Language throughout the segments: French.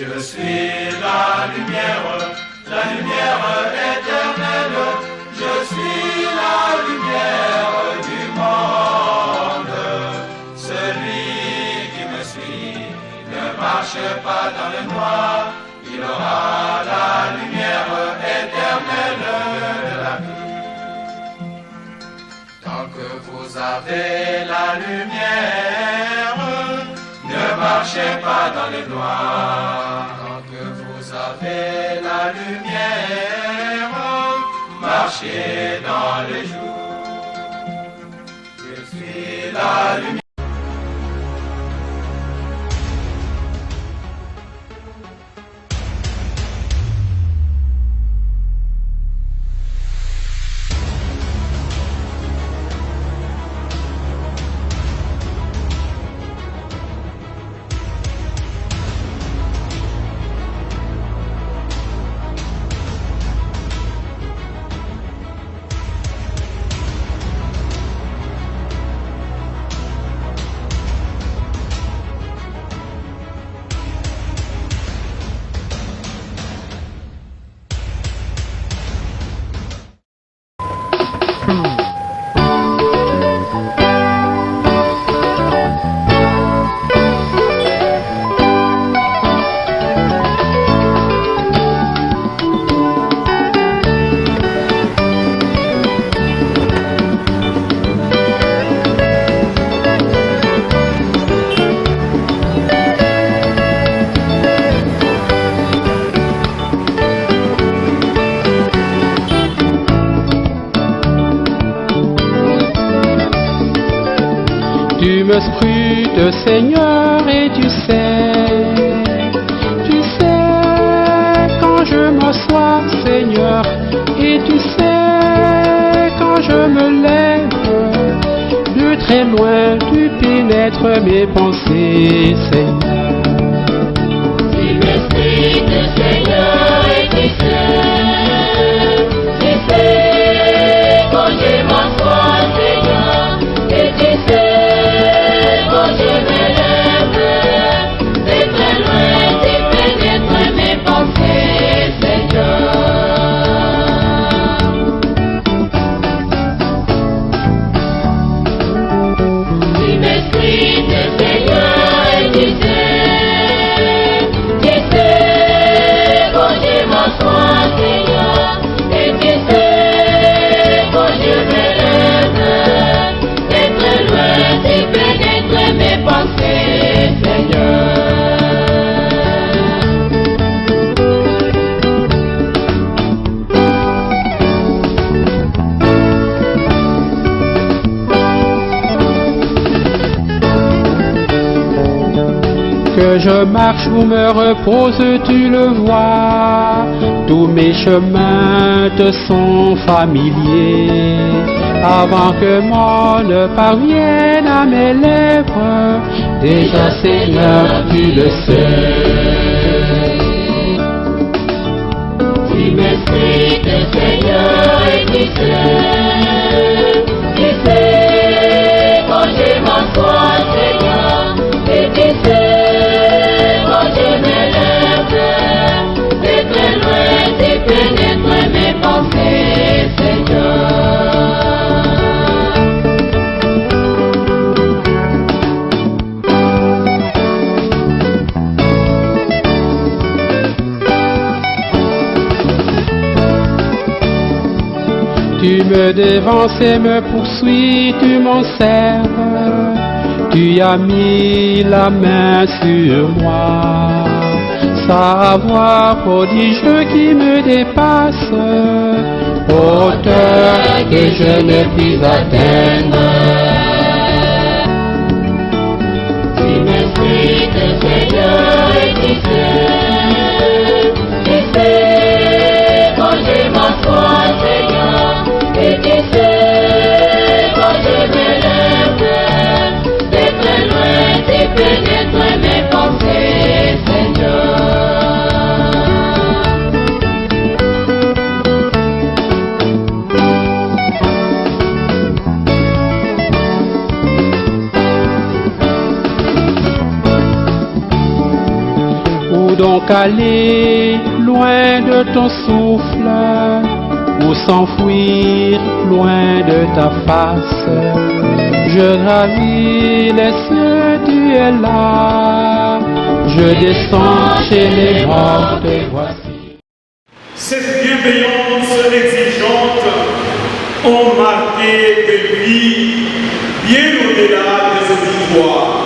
Je suis la lumière éternelle, je suis la lumière du monde. Celui qui me suit ne marche pas dans le noir, il aura la lumière éternelle de la vie. Tant que vous avez la lumière, ne marchez pas dans le noir. Tant que vous avez la lumière, marchez dans le jour. Je suis la lumière. Tu me scrutes, Seigneur, et tu sais quand je m'assois, Seigneur, et tu sais quand je me lève, de très loin tu pénètres mes pensées, Seigneur. Tu me scrutes, Seigneur, et tu sais quand je m'assois, Seigneur, et tu sais. Je me lève, de très loin, tu pénètres mes pensées, Seigneur. Tu m'expliques, Seigneur, et tu sais quand je m'assois, Seigneur, et tu sais quand je me lève, de très loin, tu pénètres mes pensées, Seigneur. Que je marche ou me repose, tu le vois, tous mes chemins te sont familiers. Avant que mon ne parvienne à mes lèvres, déjà Seigneur, tu le sais. Tu m'expliques, Seigneur, et tu sais quand je m'assois, Seigneur, et tu sais quand je me lève, de très loin tu pénètres mes pensées, Seigneur. Tu me dévances et me poursuis, tu m'enserres, tu as mis la main sur moi. Savoir prodigieux qui me dépasse, hauteur que je ne puis atteindre. Tu m'expliques, Seigneur, et tu sais quand je m'assois, Seigneur, et tu sais quand je me lève, de très loin tu pénètres mes pensées, Seigneur. donc aller loin de ton souffle, ou s'enfuir loin de ta face? Je gravis les cieux, tu es là. Je descends chez les morts, te voici. Cette bienveillance exigeante ont marqué des vies bien au-delà des auditoires.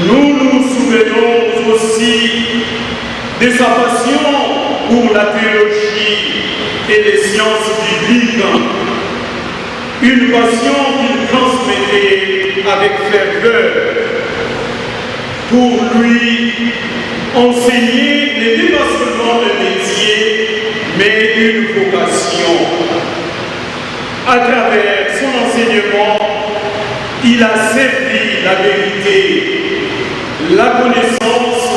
Nous nous souvenons aussi de sa passion pour la théologie et les sciences bibliques, une passion qu'il transmettait avec ferveur. Pour lui, enseigner n'était pas seulement un métier, mais une vocation. À travers son enseignement, il a servi la vérité, la connaissance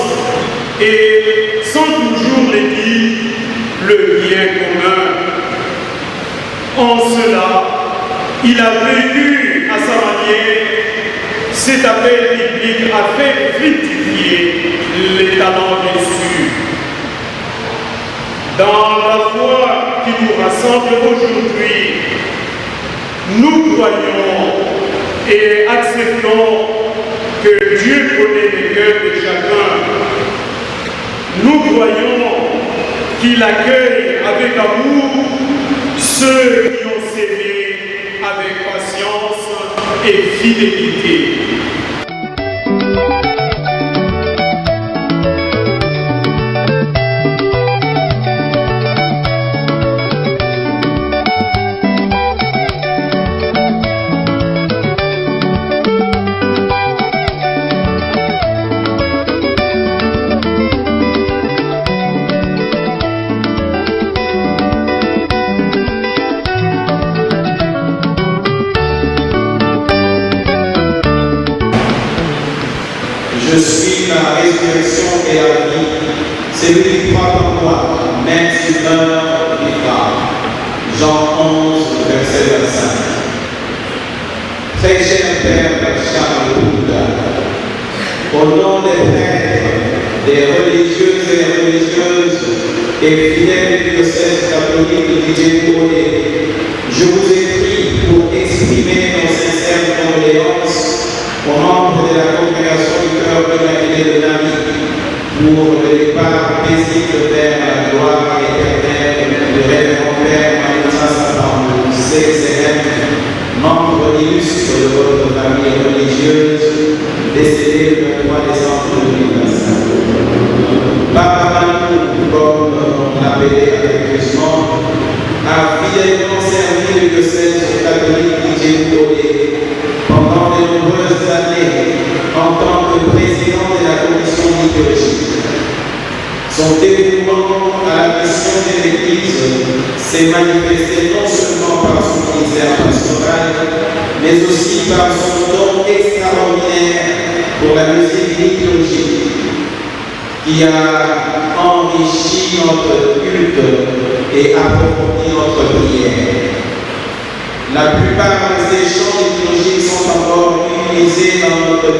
et, sans toujours le dire, le bien commun. En cela, il a vécu à sa manière cet appel biblique a fait fructifier les talents reçus. Dans la foi qui nous rassemble aujourd'hui, nous croyons et acceptons que Dieu connaît les cœurs de chacun. Nous croyons qu'il accueille avec amour ceux qui ont cédé avec patience et fidélité. Je suis la résurrection et la vie. Celui qui croit en moi, même s'il meurt, vivra. Jean 11, verset 25. Très cher Père Charles Bouddha, au nom des prêtres, des religieuses et religieuses et fidèles du diocèse catholique de Djibouti, je vous écris pour exprimer nos sincères condoléances aux membres de la congrégation du cœur immaculé de Namibie pour le départ paisible vers la gloire éternelle du révérend Père Maïssa Sapamou, CCM, membre illustre de votre famille religieuse, décédé le 23 décembre 2025. Papa Manou, comme on l'appelait affectueusement, a fidèlement servi le diocèse catholique de Djibouti pendant de nombreuses années en tant que président de la commission liturgique. Son dévouement à la mission de l'Église s'est manifesté non seulement par son ministère pastoral, mais aussi par son don extraordinaire pour la musique liturgique, qui a enrichi notre culte et approfondi notre prière. La plupart de ces chants liturgiques sont encore utilisés dans notre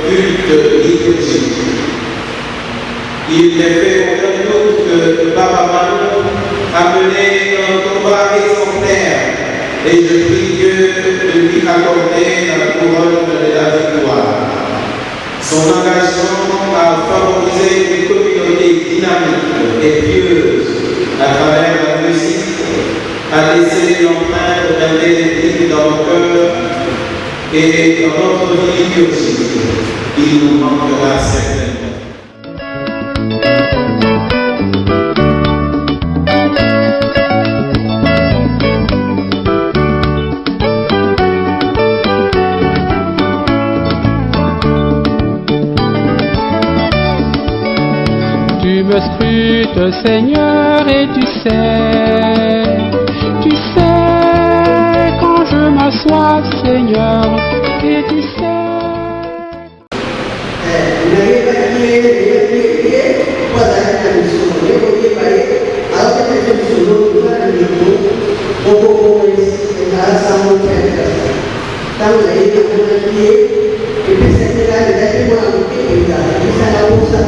culte liturgique. Il n'est fait aucun doute que Papa Manou a mené un combat exemplaire et je prie Dieu de lui accorder la couronne de la victoire. Son engagement à favoriser une communauté dynamique et pieuse à travers la musique a laissé l'empreinte indélébile dans nos cœurs et dans notre vie liturgique. Il nous manquera certainement. Tu me scrutes, Seigneur, et tu sais quand je m'assois, Seigneur, et tu sais. Estamos aí, estamos aqui, e pensei que era daqui uma luta, e está na bolsa.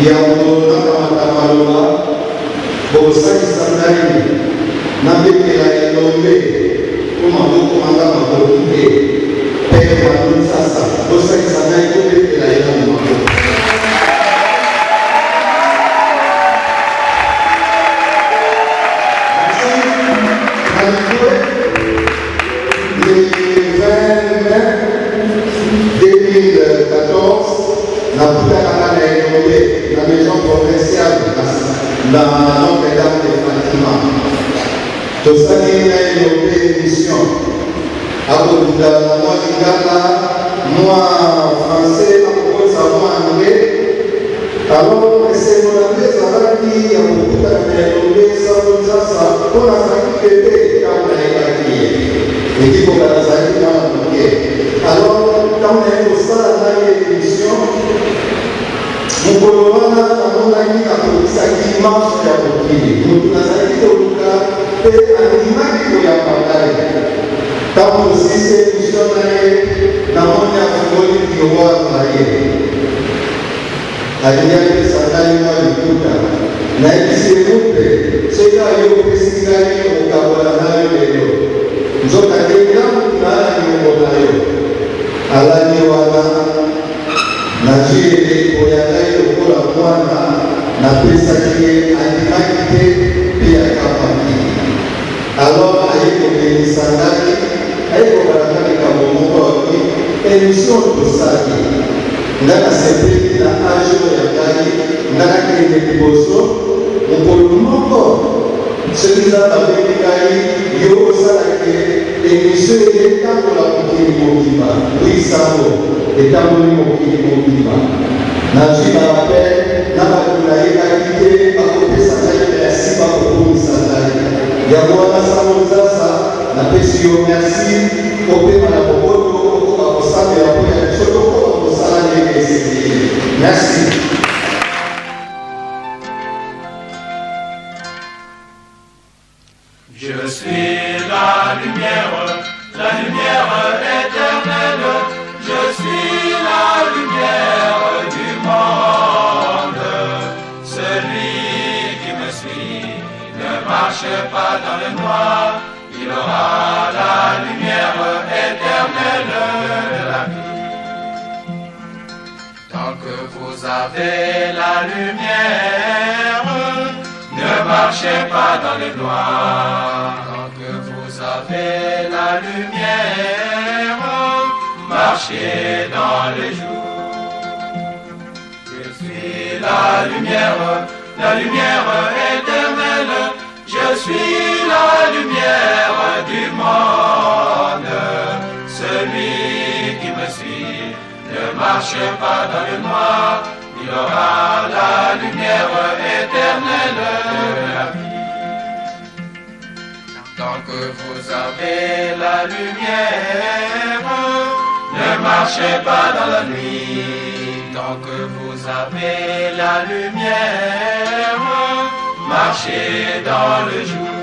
yango nakamata maloba bosakisa ngai nabetela elombe po maboko manga makolo te mpe manu sasa bosakisa ngai kobetela elombe maboko. La maison provinciale la Notre-Dame de Fatima. Tout ça qui est une émission. Moi, français, moi, anglais. Alors, c'est mon anglais, ça va dire, il y a beaucoup d'anglais, ça pour la famille qui est quand on a évacué. Et qui faut la famille dans la banquière. Alors, quand on est au stade dans l'émission, Mukolwana amonaki akotisaki marche ya mokili moto nazalaki koluka mpe andimaki koyamba ngai ntango osisi émission na ye namoni afungoli tiroir na ye alingi apesa ngai mwa likuta nayebisi ekupe soki ayo opesi ngai okokabola nayo lelo nzoka te nyamutu naalani na yo alani wana nazwile oyangai lokola mwana napesaki ye andimaki te mpe akapaki alors aye kobenisa ngai aye kobalaka likambo moko abi émission tosali ngai nasepeli na age oyo ya ngai ngai nakende liboso mokolo moko soki eza babengi ngai yo osalaki émission etambola mokili mobimba wisango etamboli mokili mobimba nazwi barappel na bato nayebaki te bakopesa ngai merci bakokomisa ngai yango wana sango nzasa napesi yo merci kopema na boboto okoka kosambela mpo ya biso tokoka kosala ndenge esengeli merci. Je suis la lumière éternelle, je suis la lumière du monde. Celui qui me suit ne marche pas dans le noir, il aura la lumière éternelle de la vie. Tant que vous avez la lumière, ne marchez pas dans le noir. Tant que vous avez la lumière, marchez dans le jour. Je suis la lumière éternelle. Je suis la lumière du monde. Celui qui me suit ne marche pas dans le noir. Il aura la lumière éternelle de la vie. Tant que vous avez la lumière, ne marchez pas dans la nuit. Tant que vous avez la lumière, marchez dans le jour.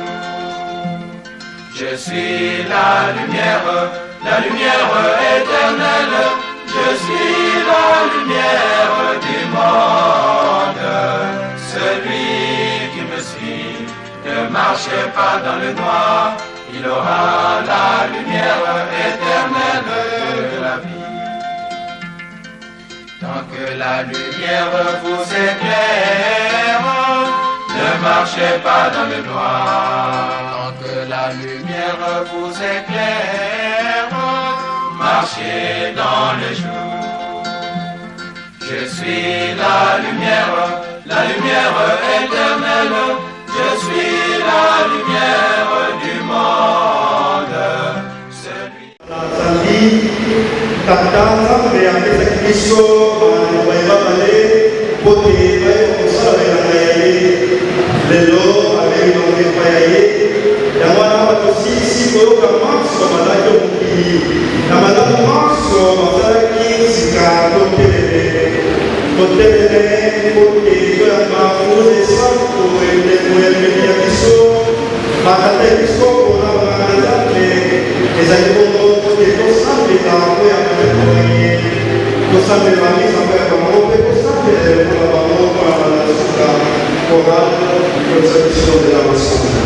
Je suis la lumière éternelle. Je suis la lumière du monde. Celui qui me suit ne marche pas dans le noir. Il aura la lumière éternelle de la vie. Tant que la lumière vous éclaire, ne marchez pas dans le noir. Tant que la lumière vous éclaire, marchez dans le jour. Je suis la lumière éternelle. Je suis la lumière du monde. Celui Tata Nzambe apesaki biso bayebabale po te bayokosala elanga ya ye lelo abeli bango epai ya ye yango wana bato silisi koyoka marso bazalaki mokili na malamu marso bazalaki sika totelele po te toyamba kozesa koyembeli ya biso batata ya biso mpona banganga Nzambe ezali bongo te tosambela mpo ya bango tosambela bamisa mpo ya bango mpe tosambela mpona bango chorale de conception de la ensemble.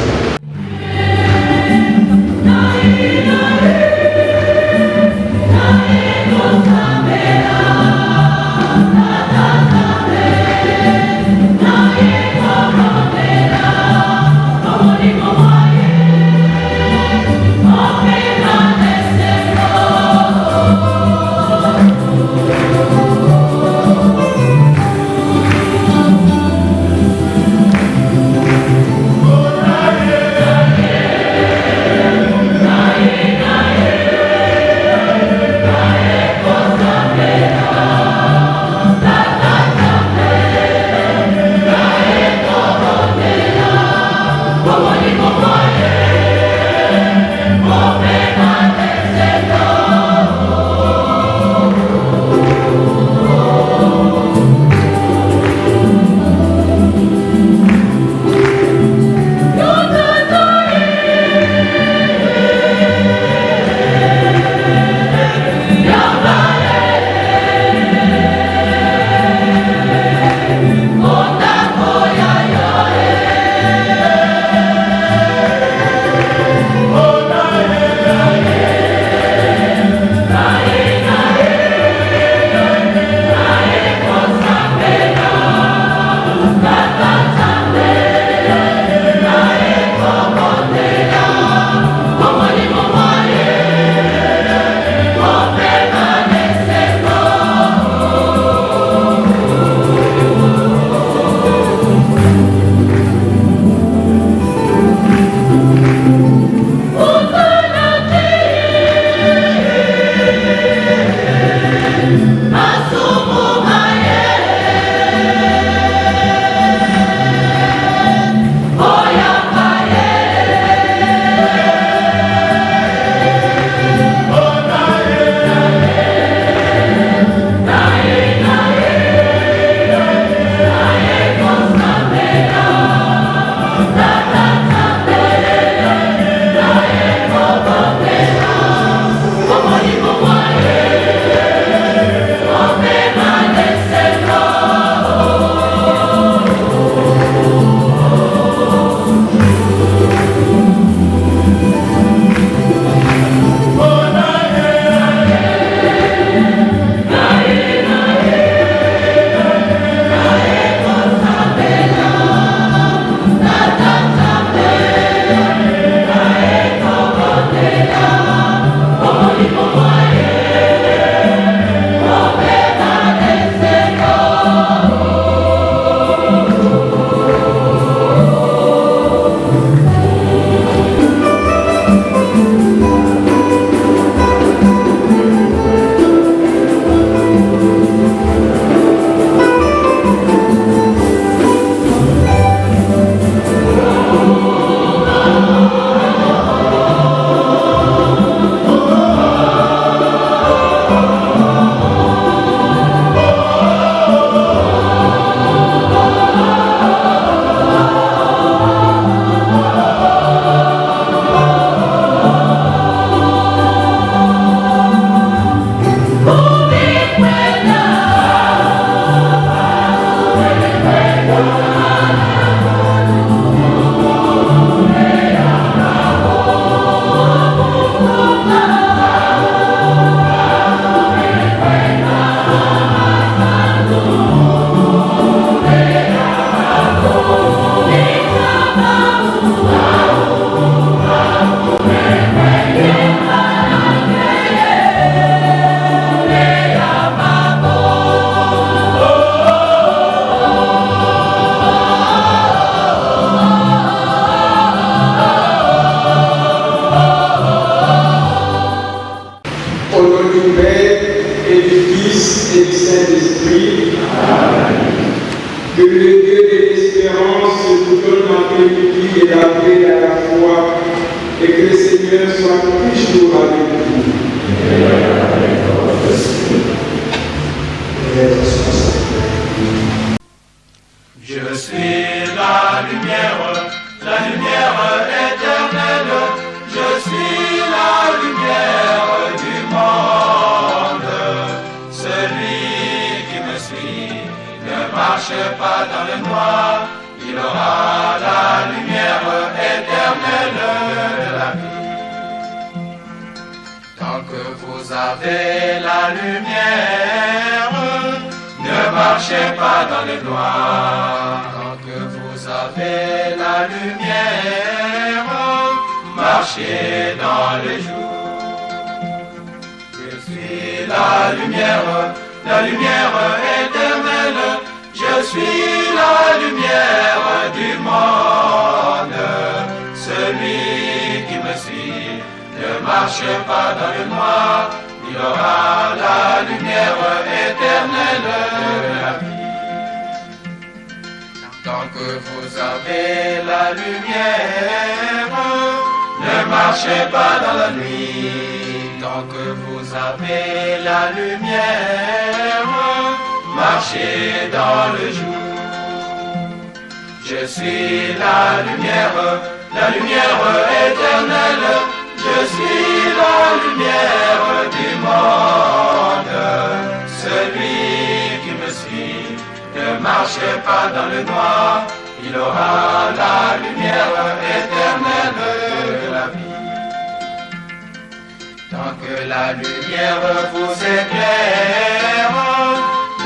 Je suis la lumière éternelle, je suis la lumière du monde. Celui qui me suit ne marche pas dans le noir, il aura la lumière éternelle de la vie. Tant que vous avez la lumière, ne marchez pas dans le noir. Tant que vous avez la lumière, marchez dans le jour. Je suis la lumière éternelle. Je suis la lumière du monde. Celui qui me suit ne marche pas dans le noir. Il aura la lumière éternelle de la vie. Tant que vous avez la lumière, ne marchez pas dans la nuit. Tant que vous avez la lumière, marchez dans le jour. Je suis la lumière éternelle. Je suis la lumière du monde. Celui qui me suit ne marchez pas dans le noir. Il aura la lumière éternelle de la vie. Tant que la lumière vous éclaire,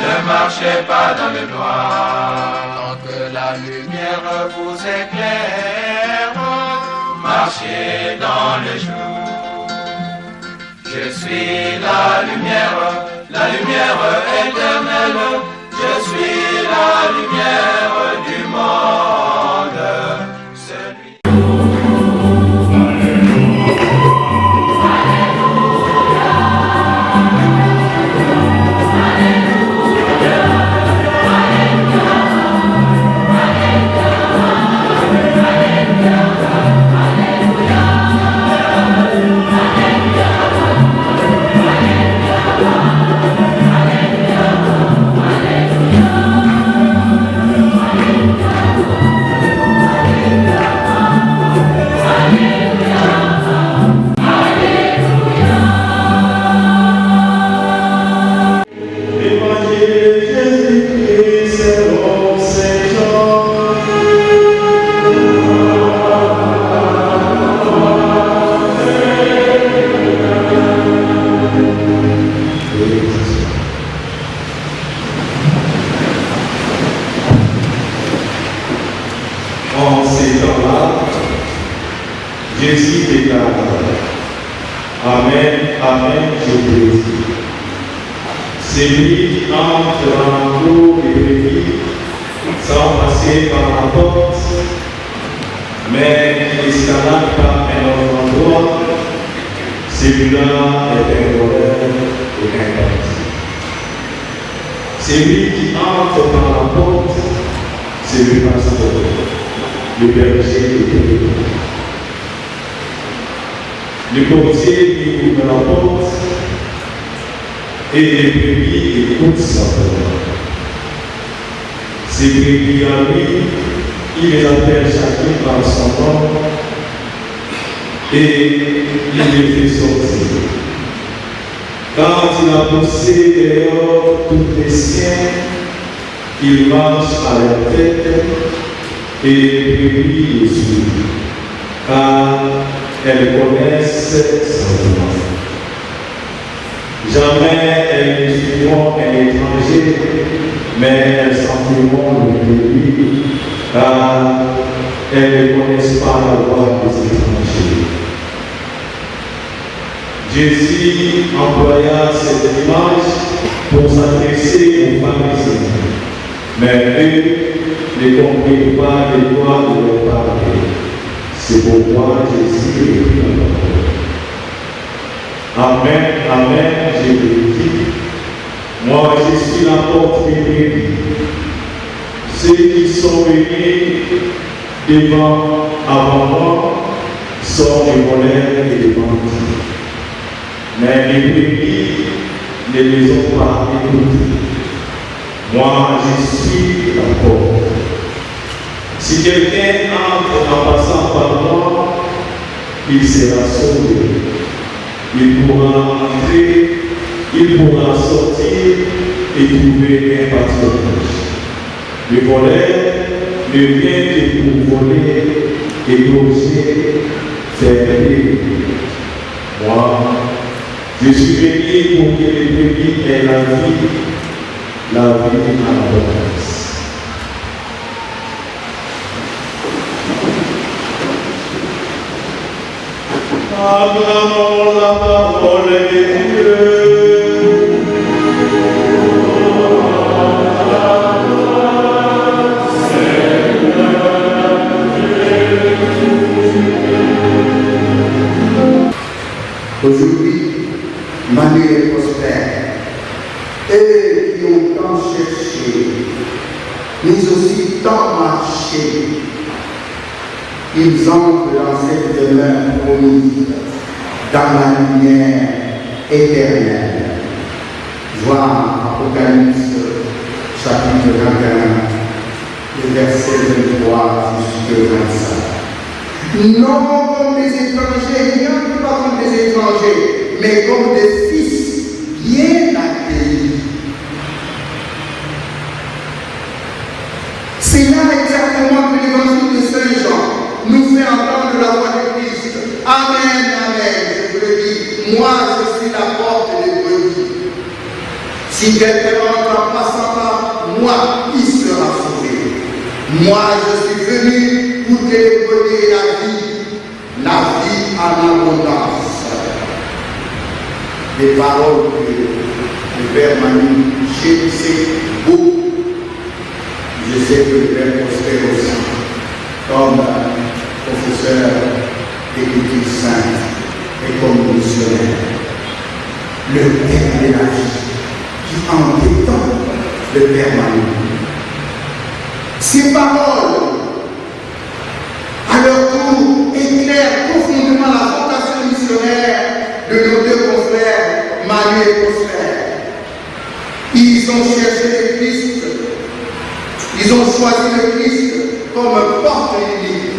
ne marchez pas dans le noir. Tant que la lumière vous éclaire, marchez dans le jour. Je suis la lumière éternelle. Je suis la lumière du monde. Celui... En ces temps-là, Jésus déclare: Amen, Amen, je vous dis. Celui qui entre dans la cour des brebis sans passer par la porte, mais qui escalade par un autre endroit, celui-là est un voleur et un bandit. Celui qui entre par la porte, c'est le pasteur, le berger et le brebis. Le portier qui ouvre la porte et les brebis écoutent sa voix. Ces brebis à lui, il les appelle chacun par son nom et il les fait sortir. Quand il a poussé dehors tous les siens, il marche à leur tête et les brebis les suivent, car elles connaissent sa voix. Jamais elles ne suivront un étranger, mais elles s'enfuiront le brebis, car elles ne connaissent pas la voix des étrangers. Jésus employa cette image pour s'adresser aux pharisiens, mais eux ne comprirent pas de quoi de leur parler. C'est pourquoi Jésus écrit la parole. Amen, Amen, je vous dis, moi je suis la porte des brebis. Ceux qui sont venus avant moi sont des voleurs et des bandits. Mais les brebis ne les ont pas écoutés. Moi je suis la porte. Si quelqu'un entre en passant par moi, il sera sauvé. Il pourra entrer, il pourra sortir et trouver un pâturage. Le voleur ne vient que pour voler, ébaucher, faire rire. Moi, je suis venu pour que les brebis aient la vie en abondance. Acclamons la parole de Dieu. Aujourd'hui, Manu est prospère. Eux qui ont tant cherché, mais aussi tant marché, ils entrent dans cette demeure promise, dans la lumière éternelle. Voir Apocalypse chapitre 21, le verset 23 jusqu'au 25. Non comme des étrangers, rien que pas comme des étrangers, mais comme des fils bien accueillis. C'est là exactement que l'évangile de Saint Jean nous fait entendre la voix de Christ. Amen, amen, je vous le dis, moi je suis la porte des brebis. Si quelqu'un entre en passant par moi, il sera sauvé. Moi je suis venu pour délivrer la vie en abondance. Les paroles que le Père Manu chérissait beaucoup. Je sais que le Père Prosper aussi, comme professeur d'écriture sainte et comme missionnaire. Le Père de la vie, qui en détend le Père Manu. Ces paroles, à leur tour, éclairent profondément la vocation missionnaire de nos deux confrères, Manu et Prosper. Ils ont cherché le Christ, ils ont choisi le Christ comme porte unique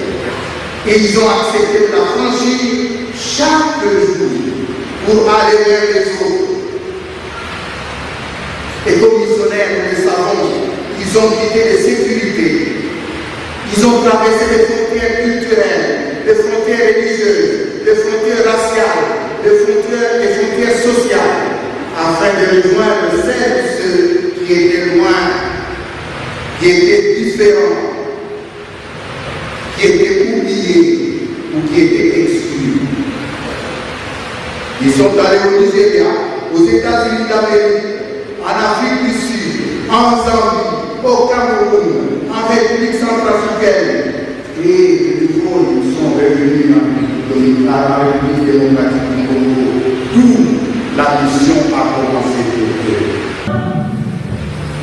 et ils ont accepté de la franchir chaque jour pour aller vers les autres. Et comme missionnaires, nous le savons, ils ont quitté les sécurités. Ils ont traversé les frontières culturelles, les frontières religieuses, les frontières raciales, les frontières sociales, afin de rejoindre celles de ceux qui étaient loin, qui étaient différents, qui étaient oubliés ou qui étaient exclus. Ils sont allés au Nigeria, aux États-Unis d'Amérique, en Afrique du Sud, en Zambie, au Cameroun, en République centrafricaine. Et de nouveau, ils sont revenus à la République démocratique du Congo, d'où la mission a commencé pour eux.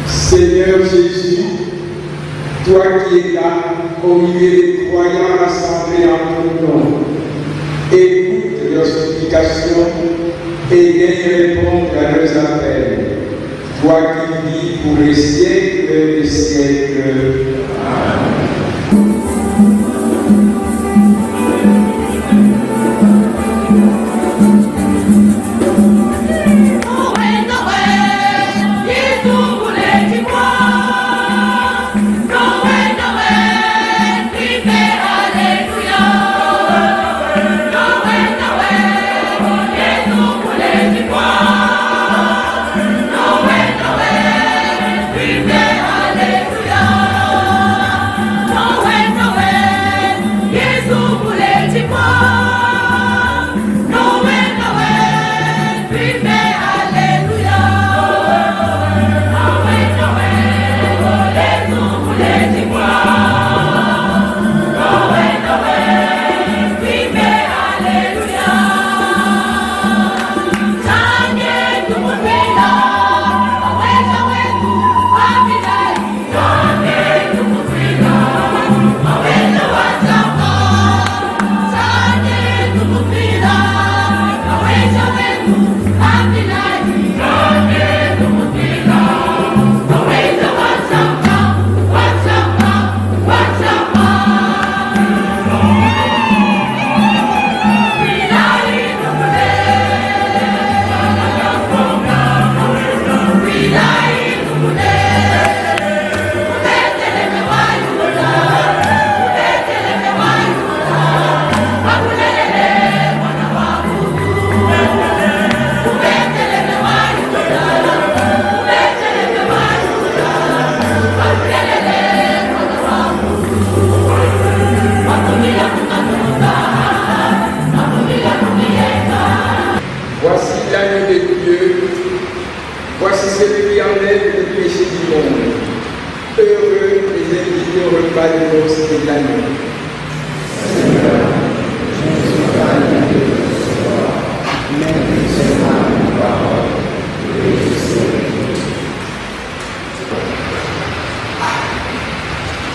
Seigneur Jésus, toi qui es là, au milieu des croyants rassemblés en ton nom, écoute leurs supplications et viens répondre à leurs appels. Toi qui vis pour les siècles des siècles. Amen. Alléluia. péchés du monde. Heureux les invités au repas de noces de l'année.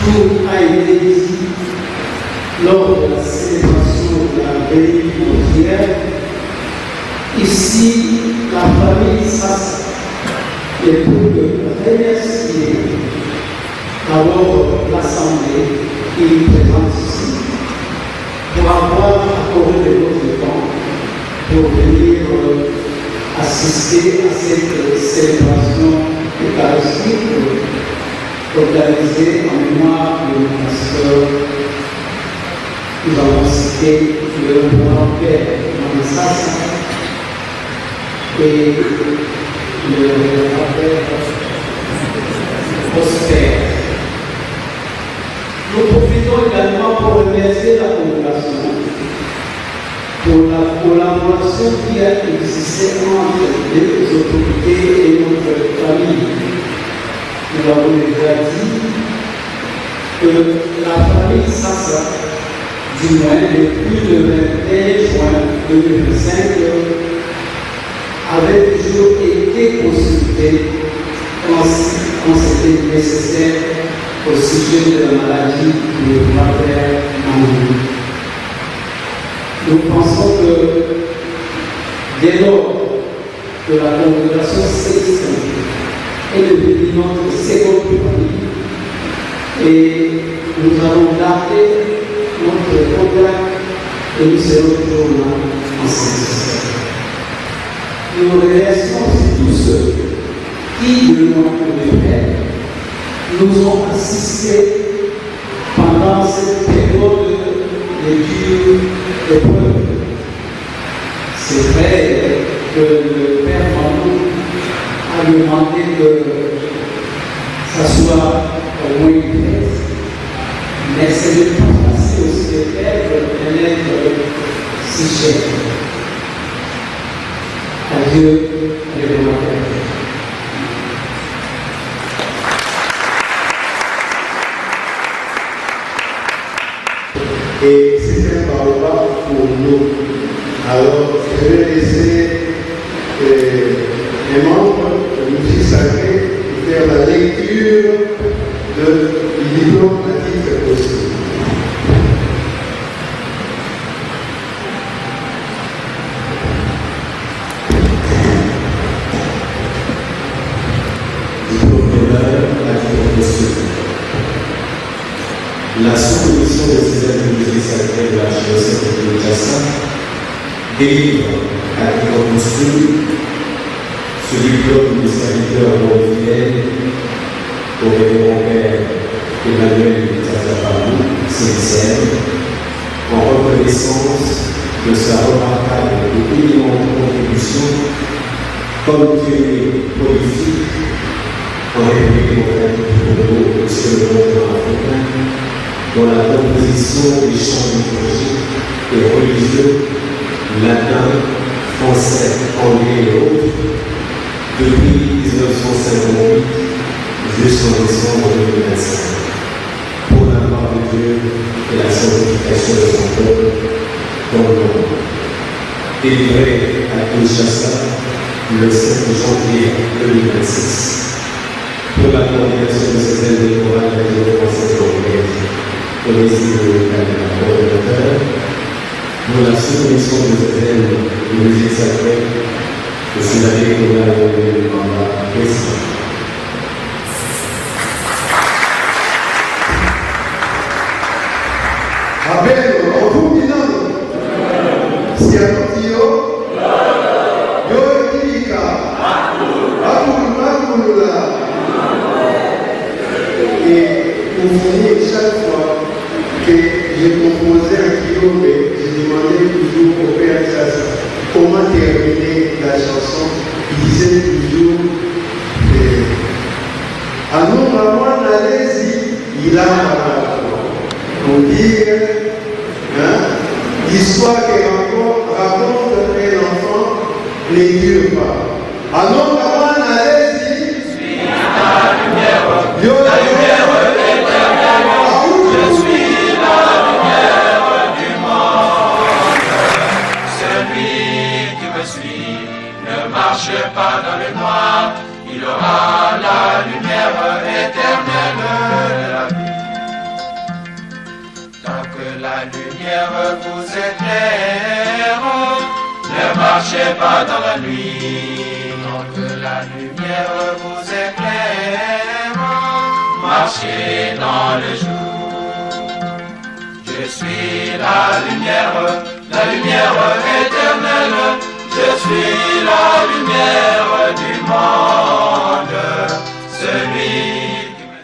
Tout a été dit lors de la célébration de la veille hier. Ici, la famille Sassa est pour remercier d'abord l'Assemblée qui est présente ici pour avoir accordé de votre temps pour venir assister à cette célébration eucharistique organisée en mémoire de nos pasteurs. Nous avons cité le grand-père Manassas et le grand-père Prosper. Nous profitons également pour remercier la congrégation pour la collaboration qui a existé entre les autorités et notre famille. Nous avons déjà dit que la famille Sassa, du moins depuis le 21 juin 2025, avait toujours été consultée quand c'était nécessaire au sujet de la maladie du grand-père Mamadou. Nous pensons que dès lors que la congrégation s'exprime est devenue notre seconde famille et nous allons garder notre contact et nous serons toujours là en service. Nous remercions aussi tous ceux qui, de nom de Père, nous ont assistés pendant cette période de dure épreuve. C'est vrai que le Père Mamadou a demandé que ça soit au moins une fête, mais c'est ne pas facile aussi de faire un être si cher. Adieu, les volontaires. Et c'est un parole pour nous. Alors, je vais laisser les membres de musique sacrée faire la lecture du diplôme à titre possible. La sous-commission des César de musique sacrée de l'archidiocèse de Kinshasa délivre à titre posthume ce diplôme de serviteur fidèle au révérend père Emmanuel Tazapamou, CXR, en reconnaissance de sa remarquable et éminente contribution comme pionnier prolifique en République démocratique du Congo sur le continent africain, dans la composition des chants liturgiques et religieux, latin, français, anglais et autres, depuis 1958 jusqu'en décembre 2025, pour la gloire de Dieu et la sanctification de son peuple dans le monde. Délivré à Kinshasa le 7 janvier 2026. Pour la coordination de ces aides électorales de la Région française anglaise, au récit de la coordinateur, pour la sous-commission des aides de musique sacrée, je suis l'abbé Nicolas Emmanuel Mamba, président. Amen. En vous disant, si à Tokyo, yo Kirika, Akulula. Et pour finir, chaque fois que j'ai composé un kilo, j'ai demandé toujours au Père Sassa comment terminer la chanson. Il disait toujours à nous, maman, allez-y, il a pour dire l'histoire que raconte un enfant ne dure pas. À nous, maman, allez-y. il aura la lumière éternelle de la vie. Tant que la lumière vous éclaire, ne marchez pas dans la nuit. Tant que la lumière vous éclaire, marchez dans le jour. Je suis la lumière éternelle. Je suis la lumière du monde. Celui qui me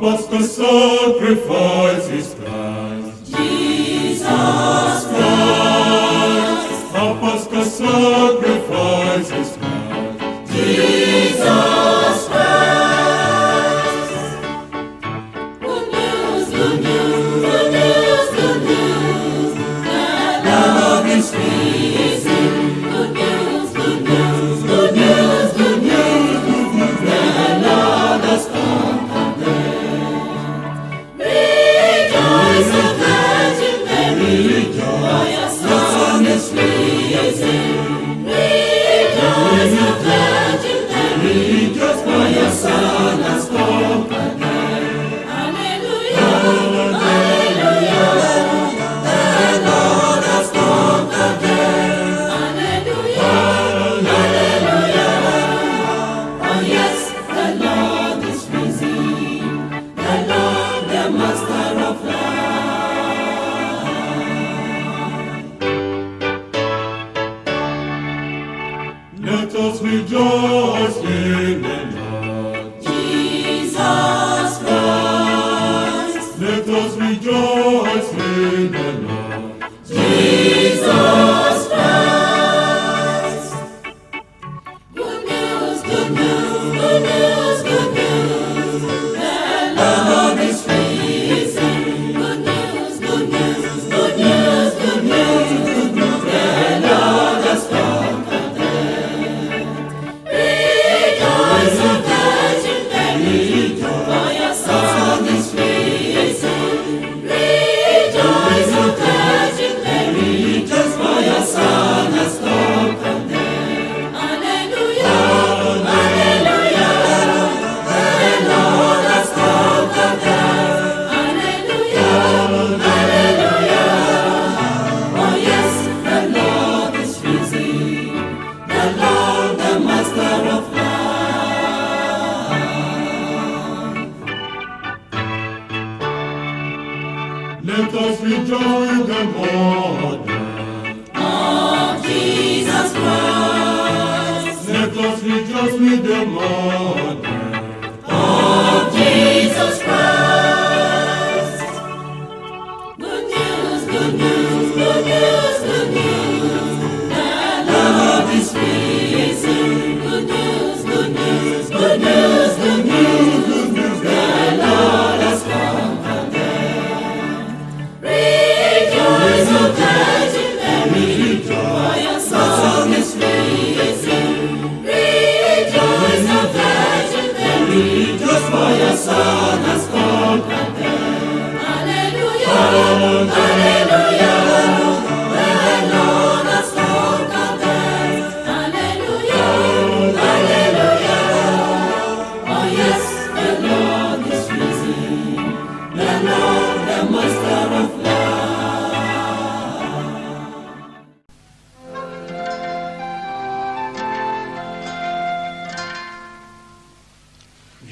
Because the sacrifice is Christ. Jesus Christ. Help us, the sacrifice is Christ. Jesus Christ. Good news, good news, good news, good news. The Lord is risen. Good news, good news, good news, good news. The Lord has conquered death. Rejoice, O Virgin Mary, for your Son is risen. Rejoice, O Virgin Mary, for your Son has conquered death. Hallelujah, hallelujah. The Lord has conquered death. Hallelujah, hallelujah. Oh yes, the Lord is risen. The Lord, the Master of life. Let us rejoice in the Lord. Jesus Christ. Let us rejoice in the Lord. Jesus Christ. Good news, good news, good news, good news. The Lord is risen. Good news, good news, good news, good news. The Lord has conquered death. Rejoice, O Virgin Mary, for your Son is risen. Let us rejoice with the mother of Jesus Christ. Let us rejoice with the mother of Jesus Christ. Good news, good news, good news, good news. The Lord is risen. Good news, good news, good news, good news, good news. The Lord has conquered death. Rejoice, O Virgin Mary, for your son is risen. Rejoice, O Virgin Mary, just for your son has conquered death. Hallelujah, hallelujah, the Lord has conquered death. Hallelujah, hallelujah, oh yes, the Lord is risen, the Lord, the Master of love.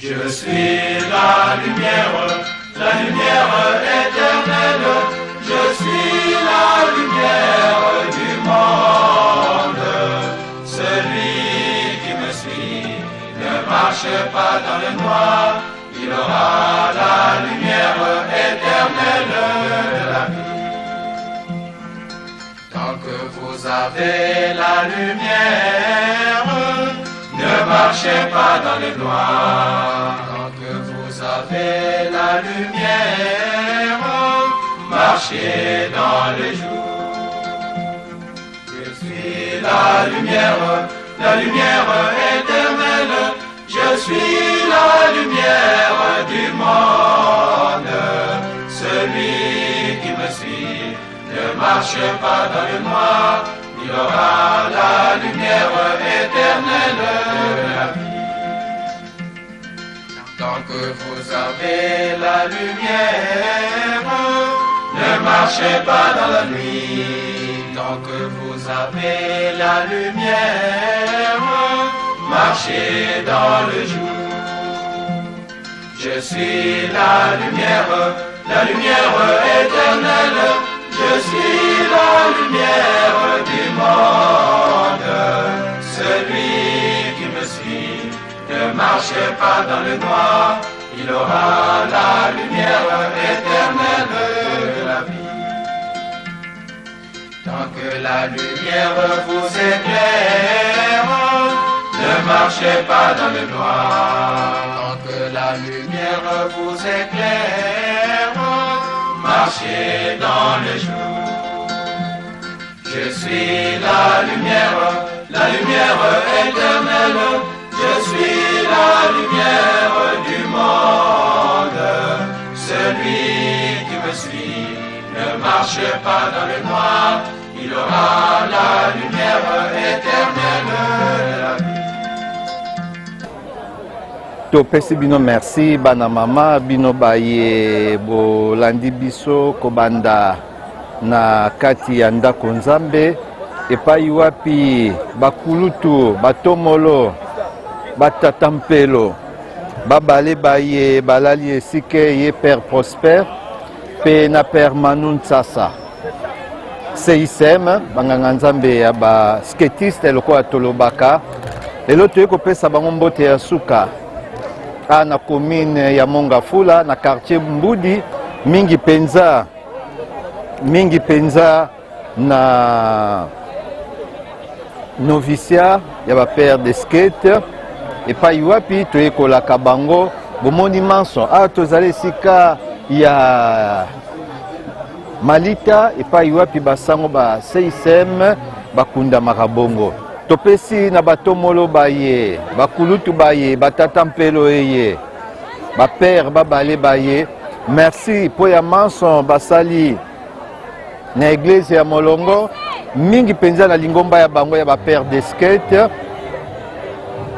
Je suis la lumière éternelle, je suis la lumière du monde. Celui qui me suit ne marche pas dans le noir, il aura la lumière éternelle de la vie. Tant que vous avez la lumière, ne marchez pas dans le noir. Tant que vous avez la lumière, marchez dans le jour. Je suis la lumière éternelle. Je suis la lumière du monde. Celui qui me suit ne marche pas dans le noir, il aura la lumière éternelle de la vie. Tant que vous avez la lumière, ne marchez pas dans la nuit. Tant que vous avez la lumière, marchez dans le jour. Je suis la lumière éternelle. Je suis la lumière du monde. Celui qui me suit ne marche pas dans le noir, il aura la lumière éternelle de la vie. Tant que la lumière vous éclaire, ne marchez pas dans le noir. Tant que la lumière vous éclaire, marchez dans le jour. Je suis la lumière éternelle. Je suis la lumière du monde. Celui qui me suit ne marche pas dans le noir, il aura la lumière éternelle de la vie. Topesi bino merci bana mama bino baye bolandi biso kobanda na kati ya ndako Nzambe epai wapi bakulutu batomolo batatampelo babale baye balali esike ye Père Prosper pe na Père Manu Ntsasa CICM banganga Nzambe ya ba skatiste lokola tolobaka lelo toye kopesa bango mbote ya suka na commune ya Mongafula na quartier Mbudi mingi penza na noviciat ya ba père de skate epai wapi toyekolaka bango bomoni manso tozali esika ya Malita epai wapi basango ba CICM bakundamaka bongo topesi na batomolo baye bakulutu baye batatampelo eye bapère babale baye merci po ya manso basali na église ya Molongo mingi penza na lingomba ya bango ya bapère de skate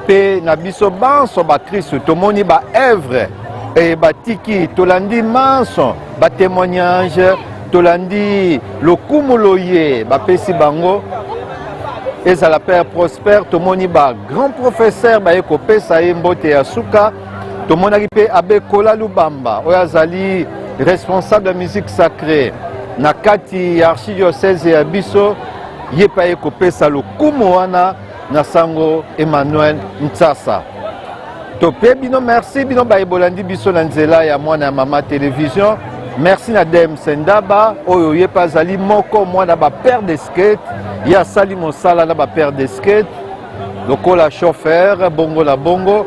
pe na biso banso bakristo tomoni ba œuvre e batiki tolandi manso ba témoignage tolandi lokumu loye bapesi bango ezala Père Prosper tomoni ba grand professeur baye kopesa ye mbote ya suka tomonaki pe abe Kola Lubamba oyo azali responsable de musique sacrée na kati archidiocèse ya biso ye pa ekopesa lokumu wana na sango Emmanuel Ntsasa. Topé bino merci bino baebolandi biso na nzela ya mwana ya mama télévision. Merci na Dem Sendaba oyo ye pa zali moko mwana ba père de skate ya sali mosala na ba père de skate lokola chauffeur bongo la bongo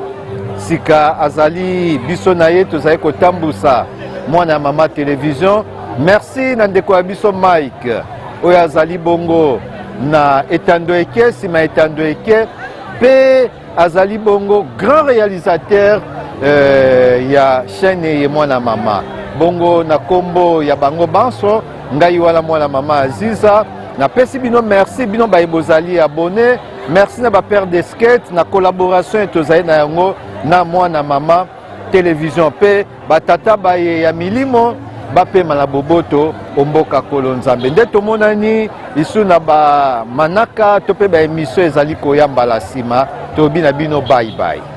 sika azali biso na ye tozali kotambusa mwana ya mama télévision. Merci na ndeko ya biso Mike oyo azali bongo na etando eke sima etando eke pe azali bongo grand réalisateur ya chaîne ye mwana mama bongo na kombo ya bango banso ngai wala mwana mama Aziza na pesi bino merci bino baibozali abonné. Merci na ba père de skate na collaboration tozali na yango na mwana mama télévision pe batata baye ya milimo bapema na boboto omboka kolo nzambe nde tomonani isu na ba manaka to pe ba émission ezali koyamba la sima tobi na bino bye bye.